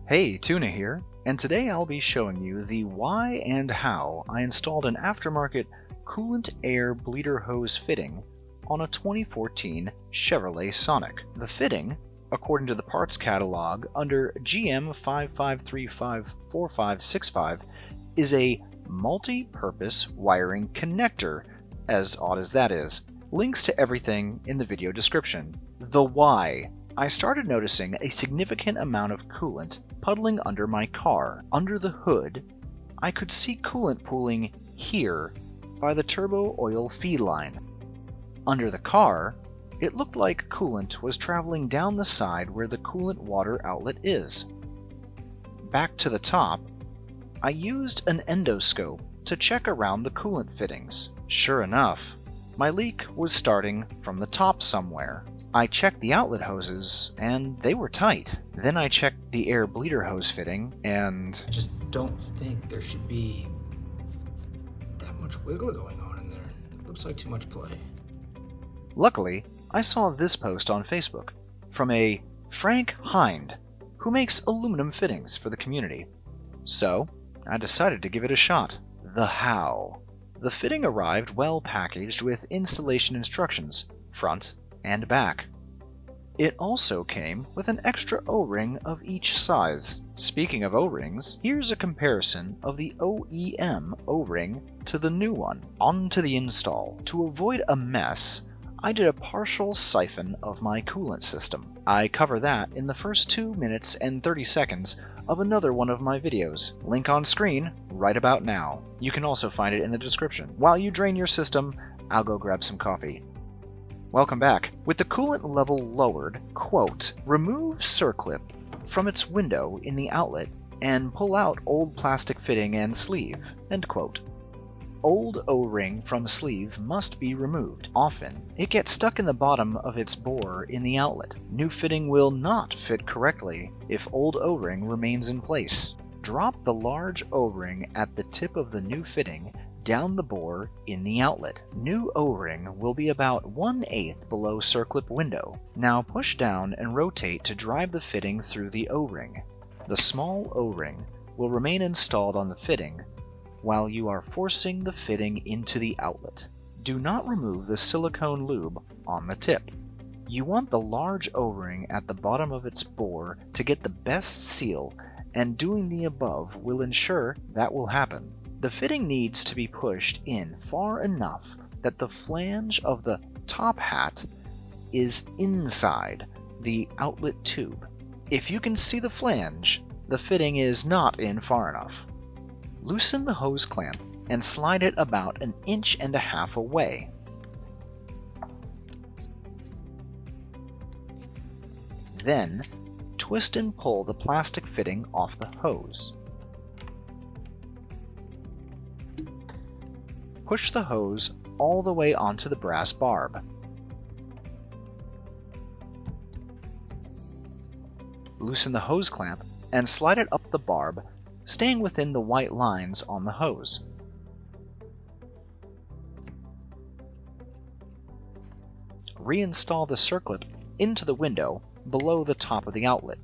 Hey, Tuna here, and today I'll be showing you the why and how I installed an aftermarket coolant air bleeder hose fitting on a 2014 Chevrolet Sonic. The fitting, according to the parts catalog under GM 55354565, is a multi-purpose wiring connector, as odd as that is. Links to everything in the video description. The why. I started noticing a significant amount of coolant puddling under my car. Under the hood, I could see coolant pooling here by the turbo oil feed line. Under the car, it looked like coolant was traveling down the side where the coolant water outlet is. Back to the top, I used an endoscope to check around the coolant fittings. Sure enough, my leak was starting from the top somewhere. I checked the outlet hoses, and they were tight. Then I checked the air bleeder hose fitting, and I just don't think there should be that much wiggle going on in there. It looks like too much play. Luckily, I saw this post on Facebook from a Frank Hind, who makes aluminum fittings for the community. So, I decided to give it a shot. The how. The fitting arrived well packaged with installation instructions, front and back. It also came with an extra O-ring of each size. Speaking of O-rings, here's a comparison of the OEM O-ring to the new one. On to the install. To avoid a mess, I did a partial siphon of my coolant system. I cover that in the first 2 minutes and 30 seconds of another one of my videos. Link on screen right about now. You can also find it in the description. While you drain your system, I'll go grab some coffee. Welcome back. With the coolant level lowered, quote, remove circlip from its window in the outlet and pull out old plastic fitting and sleeve, end quote. Old O-ring from sleeve must be removed. Often, it gets stuck in the bottom of its bore in the outlet. New fitting will not fit correctly if old O-ring remains in place. Drop the large O-ring at the tip of the new fitting down the bore in the outlet. New O-ring will be about 1/8 below circlip window. Now push down and rotate to drive the fitting through the O-ring. The small O-ring will remain installed on the fitting while you are forcing the fitting into the outlet. Do not remove the silicone lube on the tip. You want the large O-ring at the bottom of its bore to get the best seal, and doing the above will ensure that will happen. The fitting needs to be pushed in far enough that the flange of the top hat is inside the outlet tube. If you can see the flange, the fitting is not in far enough. Loosen the hose clamp and slide it about 1.5 inches away. Then, twist and pull the plastic fitting off the hose. Push the hose all the way onto the brass barb. Loosen the hose clamp and slide it up the barb, staying within the white lines on the hose. Reinstall the circlip into the window below the top of the outlet.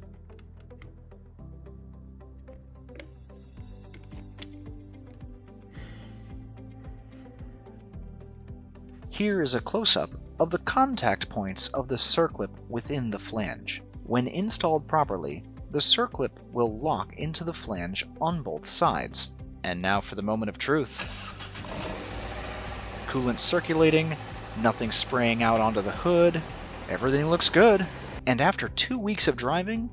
Here is a close-up of the contact points of the circlip within the flange. When installed properly, the circlip will lock into the flange on both sides. And now for the moment of truth. Coolant circulating, nothing spraying out onto the hood, everything looks good. And after 2 weeks of driving,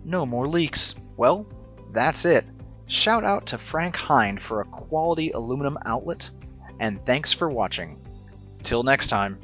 no more leaks. Well, that's it. Shout out to Frank Hind for a quality aluminum outlet, and thanks for watching. Till next time.